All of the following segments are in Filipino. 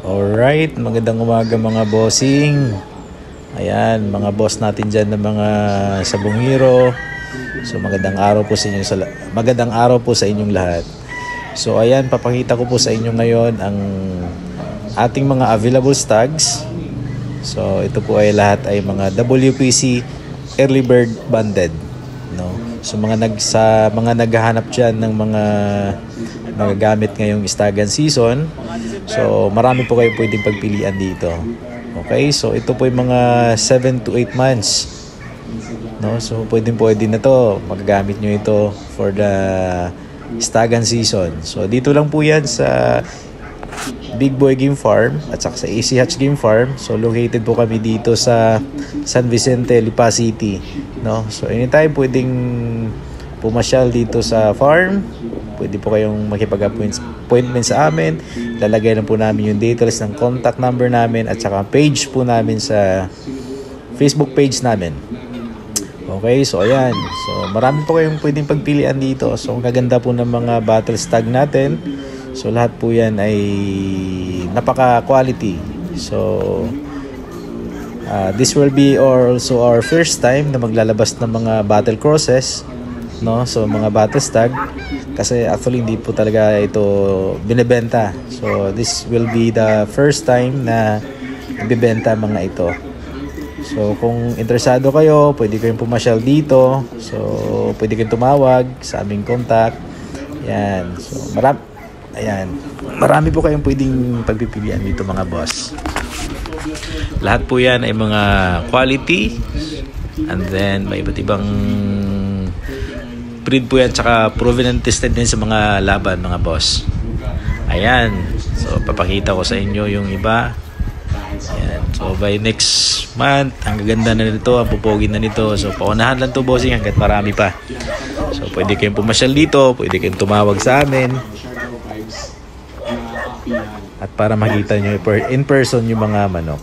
Alright, magandang umaga mga bossing. Ayan, mga boss natin dyan ng mga Sabong Hero. So magandang araw po sa inyo, magandang araw po sa inyong lahat. So ayan, papakita ko po sa inyo ngayon ang ating mga available stags. So ito po ay lahat ay mga WPC early bird banded, no? So mga naghahanap diyan ng mga magagamit ngayong stagan season. So marami po kayo pwedeng pagpilian dito. Okay, so ito po yung mga 7 to 8 months, no? So pwede na to, magagamit nyo ito for the stagan season. So dito lang po yan sa Big Boy Game Farm at saka sa AC Hatch Game Farm. So located po kami dito sa San Vicente, Lipa City, no? So anytime pwedeng pumasyal dito sa farm. Pwede po kayong makipag-appointment sa amin. Lalagay lang po namin yung details ng contact number namin at saka page po namin sa Facebook page namin. Okay, so ayan. So marami po kayong pwedeng pagpilian dito. So ang kaganda po ng mga battle stag natin. So lahat po yan ay napaka-quality. So this will be also our first time na maglalabas ng mga battle crosses, no? So mga battle stag, kasi actually hindi po talaga ito binebenta. So this will be the first time na ibebenta mga ito. So kung interesado kayo, pwede kayong pumasyal dito. So pwede kayong tumawag sa aming contact. Yan. So marami po kayong pwedeng pagpipilian dito mga boss. Lahat po yan ay mga quality, and then may iba't ibang breed po yan, tsaka proven and tested din sa mga laban mga boss. Ayan, so papakita ko sa inyo yung iba. Ayan. So by next month, ang gaganda na nito, ang pupogi na nito. So paunahan lang to bossing hanggat marami pa. So pwede kayong pumasyal dito, pwede kayong tumawag sa amin, at para makita nyo in person yung mga manok.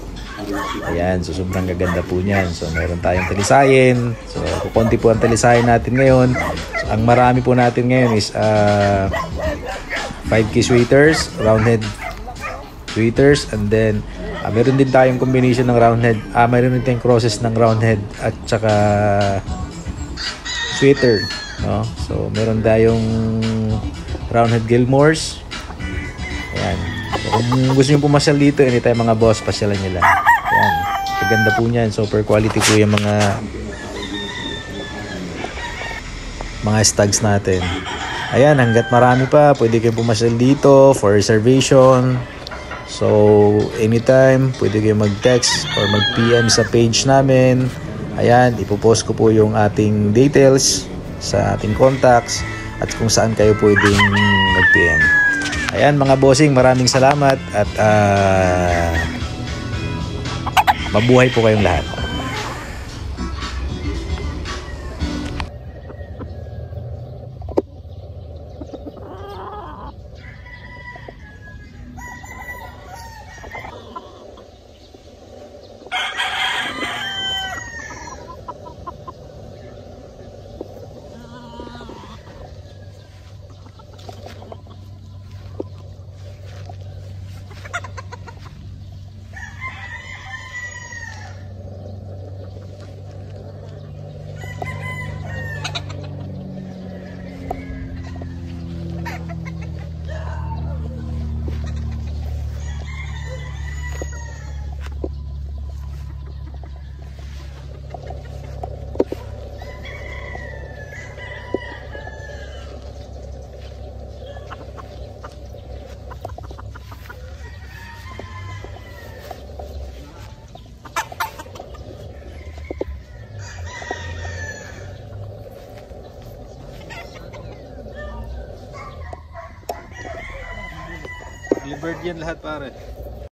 Ayan, so sobrang gaganda po niyan. So meron tayong talisayin. So kukunti po ang talisayin natin ngayon. So, ang marami po natin ngayon is 5K sweaters, roundhead sweaters, and then meron din tayong combination ng roundhead. Meron din tayong crosses ng roundhead at saka sweater, no? So meron tayong roundhead Gilmores. Ayan. So, kung gusto nyo pumasyal dito, anytime mga boss, pasyalan nyo lang. Ayan. Kaganda po niyan. Super quality po yung mga stags natin. Ayan, hanggat marami pa, pwede kayong pumasyal dito for reservation. So anytime pwede kayong mag-text or mag-PM sa page namin. Ayan, ipopost ko po yung ating details sa ating contacts at kung saan kayo pwedeng mag-PM. Ayan mga bossing, maraming salamat at mabuhay po kayong lahat. Bird yan lahat pare.